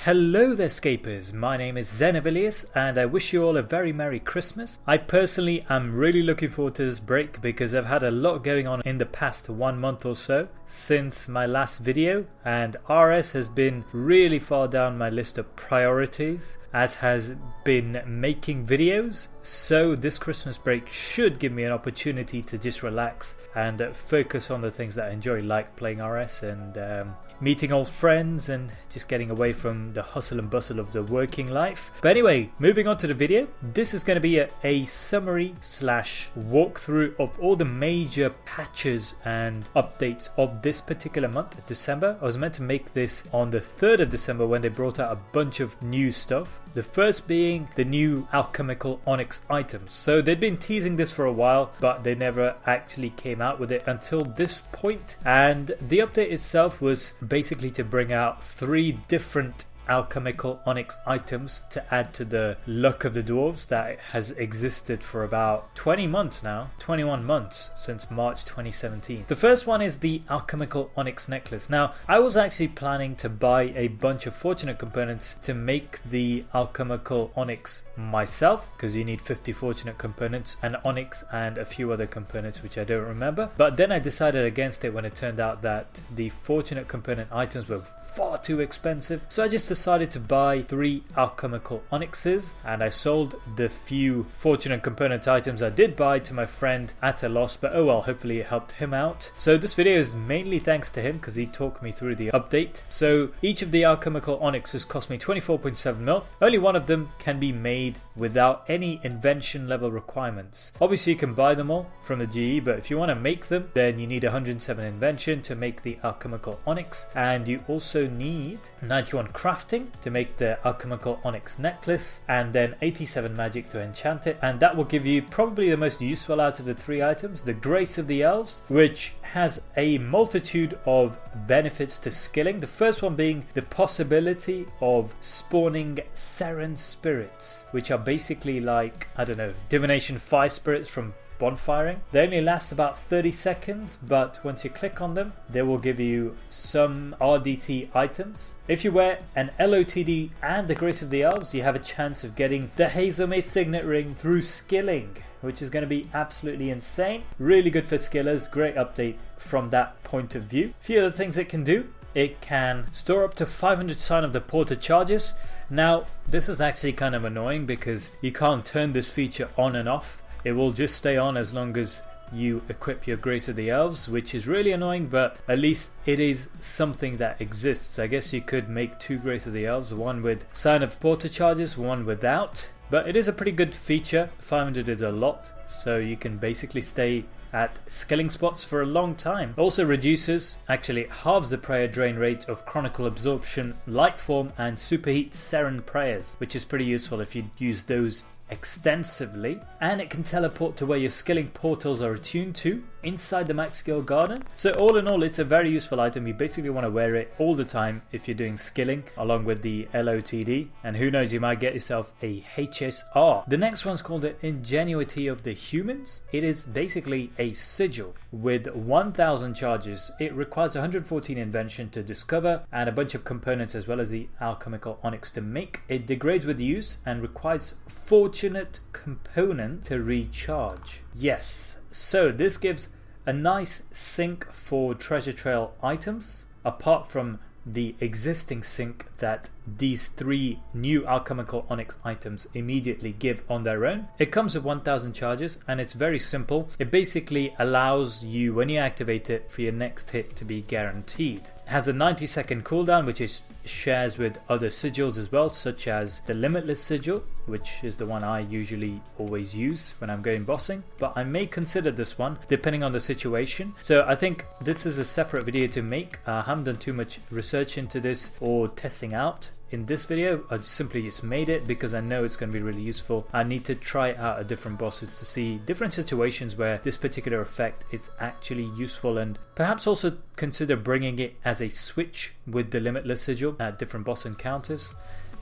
Hello there Scapers, my name is Zenavilius and I wish you all a very Merry Christmas. I personally am really looking forward to this break because I've had a lot going on in the past 1 month or so since my last video, and RS has been really far down my list of priorities, as has been making videos. So this Christmas break should give me an opportunity to just relax and focus on the things that I enjoy, like playing RS and meeting old friends and just getting away from the hustle and bustle of the working life. But anyway, moving on to the video. This is going to be a summary slash walkthrough of all the major patches and updates of this particular month, December. I was meant to make this on the 3rd of December when they brought out a bunch of new stuff. The first being the new Alchemical onyx items. So they'd been teasing this for a while, but they never actually came out with it until this point. And the update itself was basically to bring out 3 different alchemical onyx items to add to the luck of the dwarves that has existed for about 20 months now, 21 months since March 2017. The first one is the alchemical onyx necklace. Now, I was actually planning to buy a bunch of fortunate components to make the alchemical onyx myself, because you need 50 fortunate components, and onyx and a few other components which I don't remember. But then I decided against it when it turned out that the fortunate component items were far too expensive. So I just decided to buy 3 alchemical onyxes, and I sold the few fortunate component items I did buy to my friend at a loss, but oh well, hopefully it helped him out. So this video is mainly thanks to him because he talked me through the update. So each of the alchemical onyxes cost me 24.7 mil. Only one of them can be made without any invention level requirements. Obviously you can buy them all from the GE, but if you want to make them, then you need 107 invention to make the alchemical onyx, and you also need 91 crafting to make the alchemical onyx necklace, and then 87 magic to enchant it. And that will give you probably the most useful out of the 3 items, the Grace of the Elves, which has a multitude of benefits to skilling. The first one being the possibility of spawning Seren spirits, which are basically like, I don't know, divination fire spirits from bonfiring. They only last about 30 seconds, but once you click on them, they will give you some RDT items. If you wear an LOTD and the Grace of the Elves, you have a chance of getting the Hazelmay Signet Ring through skilling, which is going to be absolutely insane. Really good for skillers. Great update from that point of view. A few other things it can do. It can store up to 500 Sign of the Porter charges. Now, this is actually kind of annoying because you can't turn this feature on and off. It will just stay on as long as you equip your Grace of the Elves, which is really annoying, but at least it is something that exists. I guess you could make 2 Grace of the Elves, one with Sign of Porter charges, one without. But it is a pretty good feature. 500 is a lot, so you can basically stay at skilling spots for a long time. Also reduces, actually halves the prayer drain rate of Chronicle Absorption, Lightform and Superheat Seren prayers, which is pretty useful if you use those extensively. And it can teleport to where your skilling portals are attuned to inside the max skill garden. So all in all, it's a very useful item. You basically want to wear it all the time if you're doing skilling along with the LOTD, and who knows, you might get yourself a HSR. The next one's called the Ingenuity of the Humans. It is basically a sigil with 1000 charges. It requires 114 invention to discover and a bunch of components as well as the alchemical onyx to make. It degrades with use and requires fortunate component to recharge. Yes, so this gives a nice sync for treasure trail items, apart from the existing sync that these 3 new alchemical onyx items immediately give on their own. It comes with 1000 charges and it's very simple. It basically allows you, when you activate it, for your next hit to be guaranteed. It has a 90-second cooldown, which is shares with other sigils as well, such as the Limitless Sigil, which is the one I usually always use when I'm going bossing, but I may consider this one depending on the situation. So I think this is a separate video to make. I haven't done too much research into this or testing out. In this video, I simply just made it because I know it's going to be really useful. I need to try out at different bosses to see different situations where this particular effect is actually useful, and perhaps also consider bringing it as a switch with the Limitless Sigil at different boss encounters.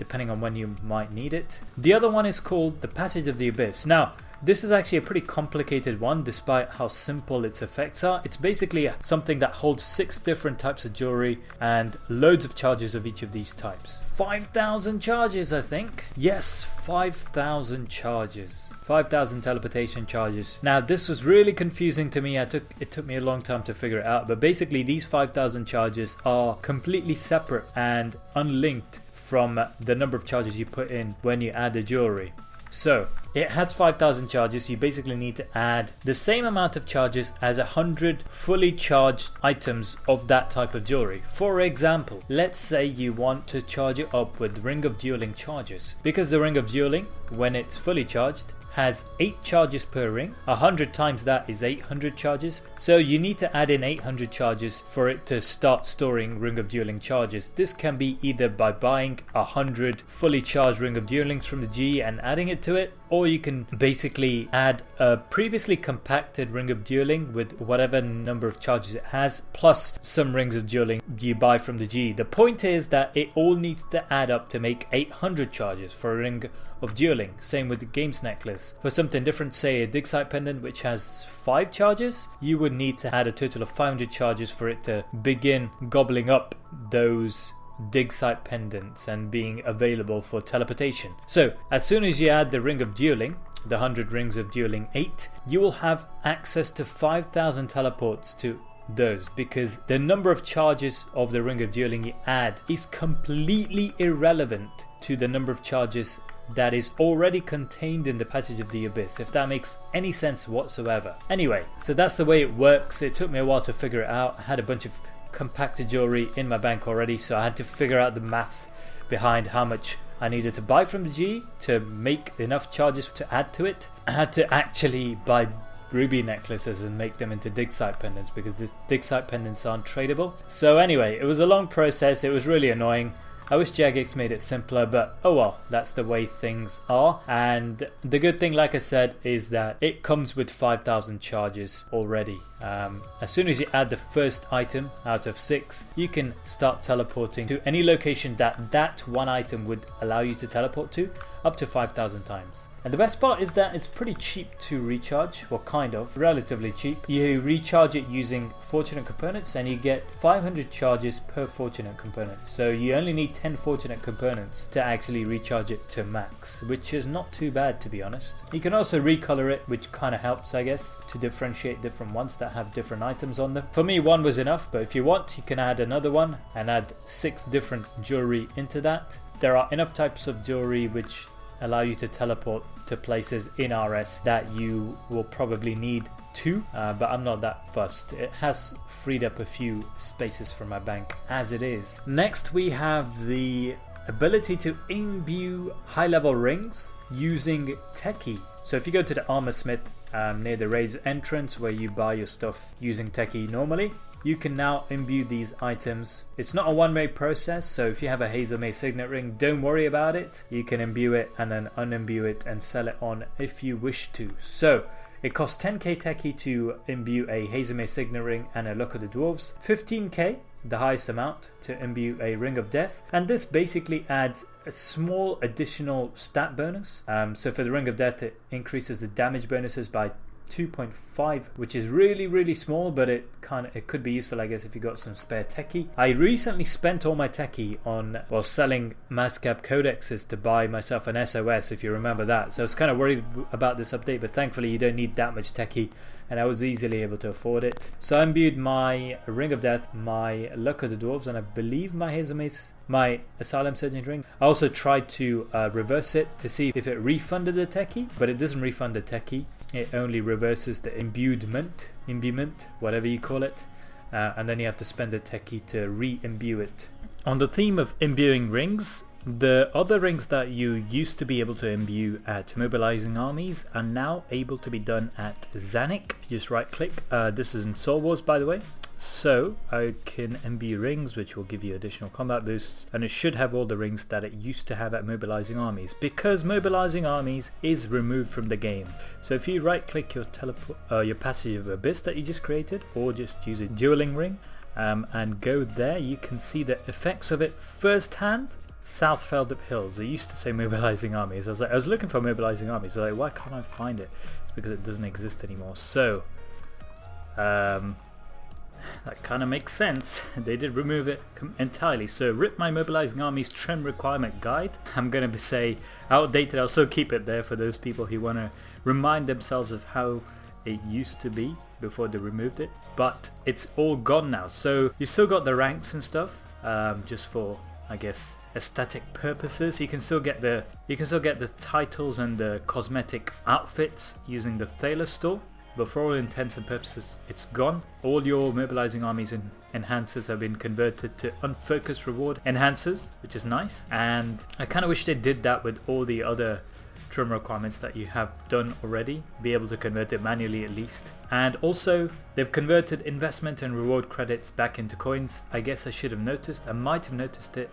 depending on when you might need it. The other one is called the Passage of the Abyss. Now, this is actually a pretty complicated one despite how simple its effects are. It's basically something that holds 6 different types of jewelry and loads of charges of each of these types. 5,000 charges, I think. Yes, 5,000 charges. 5,000 teleportation charges. Now, this was really confusing to me. It took me a long time to figure it out, but basically these 5,000 charges are completely separate and unlinked from the number of charges you put in when you add the jewelry. So, it has 5,000 charges. You basically need to add the same amount of charges as 100 fully charged items of that type of jewelry. For example, let's say you want to charge it up with Ring of Dueling charges. Because the Ring of Dueling, when it's fully charged, has 8 charges per ring. 100 times that is 800 charges. So you need to add in 800 charges for it to start storing Ring of Dueling charges. This can be either by buying 100 fully charged Ring of Duelings from the G and adding it to it, or you can basically add a previously compacted Ring of Dueling with whatever number of charges it has, plus some Rings of Dueling you buy from the G. The point is that it all needs to add up to make 800 charges for a Ring of Dueling. Same with the Games Necklace. For something different, say a Dig Site Pendant which has 5 charges, you would need to add a total of 500 charges for it to begin gobbling up those Dig Site Pendants and being available for teleportation. So as soon as you add the Ring of Dueling, the 100 Rings of Dueling 8, you will have access to 5,000 teleports to those, because the number of charges of the Ring of Dueling you add is completely irrelevant to the number of charges that is already contained in the Passage of the Abyss, if that makes any sense whatsoever. Anyway, so that's the way it works. It took me a while to figure it out. I had a bunch of compacted jewelry in my bank already, so I had to figure out the maths behind how much I needed to buy from the G to make enough charges to add to it. I had to actually buy ruby necklaces and make them into Dig Site Pendants, because the Dig Site Pendants aren't tradable. So anyway, it was a long process. It was really annoying. I wish Jagex made it simpler, but oh well, that's the way things are. And the good thing, like I said, is that it comes with 5,000 charges already. As soon as you add the first item out of 6, you can start teleporting to any location that one item would allow you to teleport to, up to 5,000 times. And the best part is that it's pretty cheap to recharge, well kind of, relatively cheap. You recharge it using fortunate components and you get 500 charges per fortunate component. So you only need 10 fortunate components to actually recharge it to max, which is not too bad, to be honest. You can also recolor it, which kind of helps, I guess, to differentiate different ones that have different items on them. For me, one was enough, but if you want, you can add another one and add 6 different jewelry into that. There are enough types of jewelry which allow you to teleport to places in RS that you will probably need to, but I'm not that fussed. It has freed up a few spaces from my bank as it is. Next we have the ability to imbue high level rings using Techie. So if you go to the armor smith near the raised entrance where you buy your stuff using Techie normally, you can now imbue these items. It's not a one-way process, so if you have a Hazel May Signet Ring, don't worry about it. You can imbue it and then unimbue it and sell it on if you wish to. So it costs 10k Techie to imbue a Hazel May Signet Ring and a Luck of the Dwarves, 15k, the highest amount, to imbue a Ring of Death, and this basically adds a small additional stat bonus. So for the Ring of Death, it increases the damage bonuses by 2.5, which is really small, but it could be useful, I guess, if you got some spare Techie. I recently spent all my Techie on, well, selling Mascap codexes to buy myself an SOS, if you remember that. So I was kind of worried about this update, but thankfully you don't need that much Techie, and I was easily able to afford it. So I imbued my Ring of Death, my Luck of the Dwarves, and I believe my Hazel Mace, my Asylum Surgeon Ring. I also tried to reverse it to see if it refunded the Techie, but it doesn't refund the Techie. It only reverses the imbuement, whatever you call it, and then you have to spend a Techie to re-imbue it. On the theme of imbuing rings, the other rings that you used to be able to imbue at Mobilizing Armies are now able to be done at Zanik. Just right click, this is in Soul Wars by the way. So I can imbue rings, which will give you additional combat boosts, and it should have all the rings that it used to have at Mobilizing Armies, because Mobilizing Armies is removed from the game. So if you right click your Passage of Abyss that you just created, or just use a dueling ring and go there, you can see the effects of it firsthand. South Feldip Hills. They used to say mobilizing armies. I was looking for mobilizing armies. So why can't I find it? It's because it doesn't exist anymore. So that kind of makes sense. They did remove it entirely. So rip my mobilizing armies trim requirement guide. I'm going to say outdated. I'll still keep it there for those people who want to remind themselves of how it used to be before they removed it. But it's all gone now. So you still got the ranks and stuff, just for, I guess, aesthetic purposes. You can still get the titles and the cosmetic outfits using the Thaler store. But for all intents and purposes, it's gone. All your mobilizing armies and enhancers have been converted to unfocused reward enhancers, which is nice. And I kind of wish they did that with all the other trim requirements that you have done already. Be able to convert it manually at least. And also, they've converted investment and reward credits back into coins. I guess I should have noticed. I might have noticed it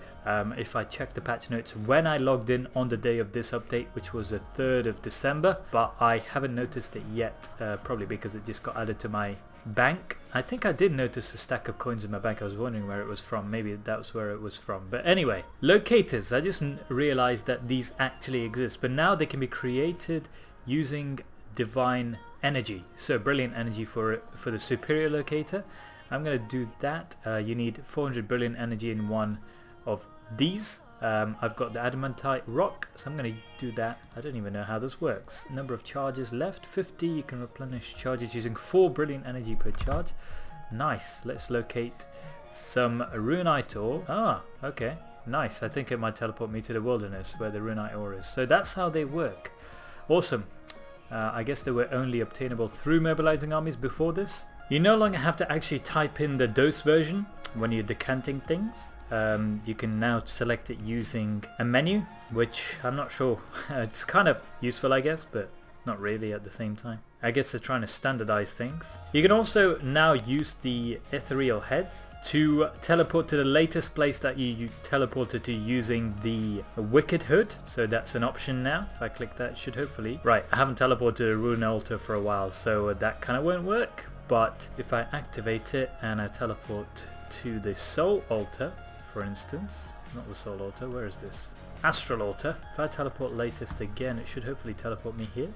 if I checked the patch notes when I logged in on the day of this update, which was the 3rd of December, but I haven't noticed it yet, probably because it just got added to my bank. I think I did notice a stack of coins in my bank. I was wondering where it was from. Maybe that was where it was from. But anyway, locators. I just realized that these actually exist, but now they can be created using divine energy. So brilliant energy for the superior locator. I'm going to do that. You need 400 brilliant energy in one of these. I've got the adamantite rock, so I'm going to do that. I don't even know how this works. Number of charges left, 50. You can replenish charges using 4 brilliant energy per charge. Nice. Let's locate some runite ore. Ah, okay. Nice. I think it might teleport me to the wilderness where the runite ore is. So that's how they work. Awesome. I guess they were only obtainable through mobilizing armies before this. You no longer have to actually type in the dose version when you're decanting things. You can now select it using a menu, which I'm not sure. It's kind of useful, I guess, but not really at the same time. I guess they're trying to standardize things. You can also now use the ethereal heads to teleport to the latest place that you teleported to using the wicked hood. So that's an option now. If I click that, it should hopefully... Right, I haven't teleported to the rune altar for a while, so that kind of won't work. But if I activate it and I teleport to the soul altar, for instance, not the soul altar, where is this? Astral altar. If I teleport latest again, it should hopefully teleport me here.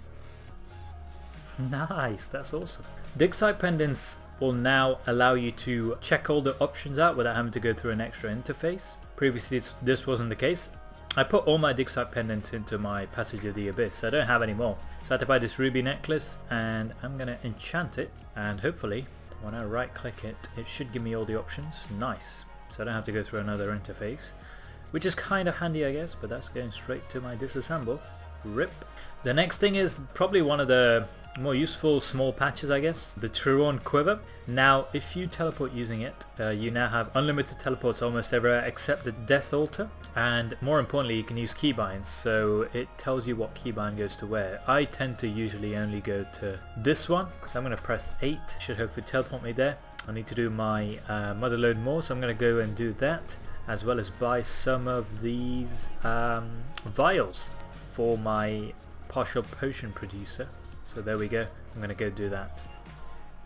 Nice, that's awesome. Dig site pendants will now allow you to check all the options out without having to go through an extra interface. Previously this wasn't the case. I put all my dig site pendants into my Passage of the Abyss. I don't have any more. So I had to buy this ruby necklace and I'm going to enchant it, and hopefully when I right click it, it should give me all the options. Nice. So I don't have to go through another interface, which is kind of handy, I guess, but that's going straight to my disassemble. RIP. The next thing is probably one of the more useful small patches, I guess, the Trowel quiver. Now if you teleport using it, you now have unlimited teleports almost everywhere except the death altar, and more importantly you can use keybinds, so it tells you what keybind goes to where. I tend to usually only go to this one, so I'm going to press 8, should hopefully teleport me there. I need to do my motherload more, so I'm going to go and do that, as well as buy some of these vials for my partial potion producer. So there we go, I'm going to go do that.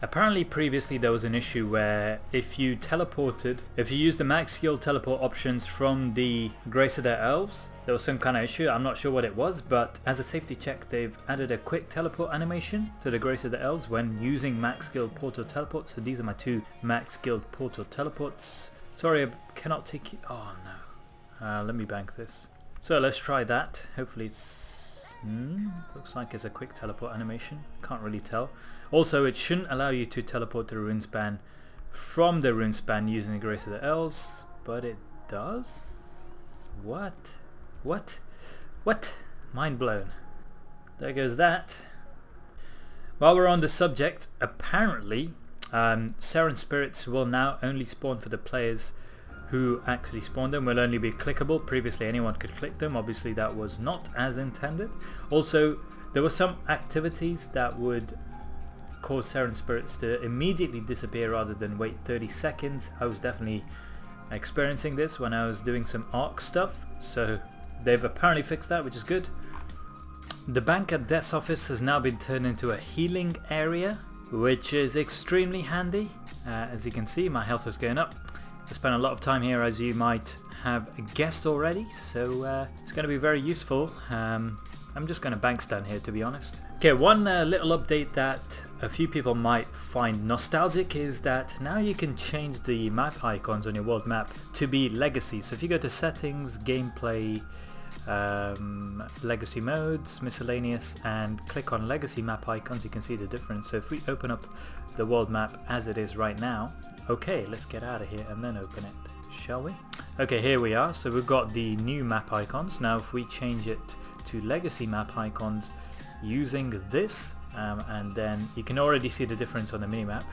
Apparently previously there was an issue where if you used the max skill teleport options from the Grace of the Elves, there was some kind of issue. I'm not sure what it was, but as a safety check they've added a quick teleport animation to the Grace of the Elves when using max skill portal teleports. So these are my 2 max skill portal teleports. Sorry, I cannot take you. Oh no. Let me bank this. So let's try that. Hopefully it's... looks like it's a quick teleport animation. Can't really tell. Also, it shouldn't allow you to teleport to the runespan from the runespan using the Grace of the Elves, but it does? What? What? What? Mind blown. There goes that. While we're on the subject, apparently Seren spirits will now only spawn for the players who actually spawned them, will only be clickable. Previously anyone could click them. Obviously that was not as intended. Also, there were some activities that would cause Seren spirits to immediately disappear rather than wait 30 seconds. I was definitely experiencing this when I was doing some Arc stuff, so they've apparently fixed that, which is good. The bank at Death's office has now been turned into a healing area, which is extremely handy. As you can see, my health is going up. I spent a lot of time here, as you might have guessed already, so it's going to be very useful. I'm just going to bank stand here, to be honest. Okay, one little update that a few people might find nostalgic is that now you can change the map icons on your world map to be legacy. So if you go to settings, gameplay, legacy modes, miscellaneous, and click on legacy map icons, you can see the difference. So if we open up the world map as it is right now, okay, let's get out of here and then open it, shall we? Okay, here we are. So we've got the new map icons. Now if we change it to legacy map icons using this, and then you can already see the difference on the minimap.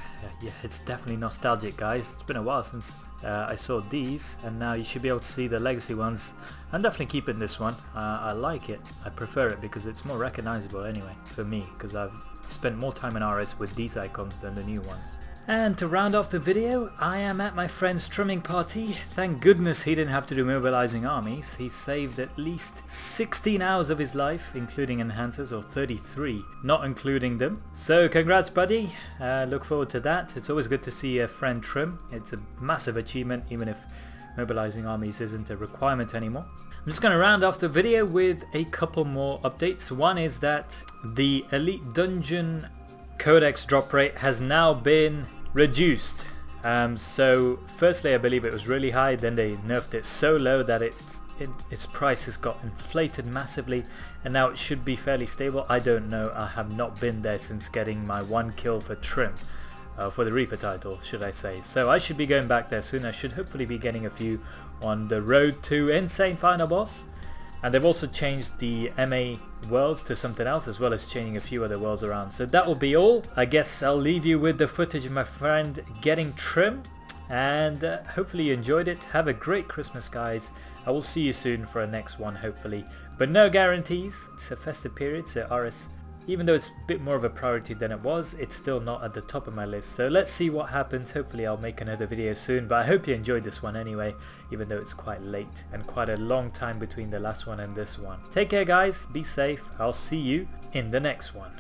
Yeah, it's definitely nostalgic, guys. It's been a while since I saw these, and now you should be able to see the legacy ones. I'm definitely keeping this one. I like it. I prefer it because it's more recognizable anyway for me, because I've spent more time in RS with these icons than the new ones. And to round off the video, I am at my friend's trimming party. Thank goodness he didn't have to do mobilizing armies. He saved at least 16 hours of his life, including enhancers, or 33, not including them. So congrats, buddy. Look forward to that. It's always good to see a friend trim. It's a massive achievement, even if mobilizing armies isn't a requirement anymore. I'm just going to round off the video with a couple more updates. One is that the Elite Dungeon Codex drop rate has now been reduced. So firstly, I believe it was really high, then they nerfed it so low that its price has got inflated massively, and now it should be fairly stable. I don't know, I have not been there since getting my 1 kill for Trim, for the Reaper title, should I say. So I should be going back there soon. I should hopefully be getting a few on the road to Insane Final Boss. And they've also changed the MA worlds to something else, as well as changing a few other worlds around. So that will be all. I guess I'll leave you with the footage of my friend getting Trim, and hopefully you enjoyed it. Have a great Christmas, guys. I will see you soon for a next one, hopefully. But no guarantees. It's a festive period, so RS, even though it's a bit more of a priority than it was, it's still not at the top of my list. So let's see what happens. Hopefully I'll make another video soon, but I hope you enjoyed this one anyway, even though it's quite late and quite a long time between the last one and this one. Take care, guys. Be safe. I'll see you in the next one.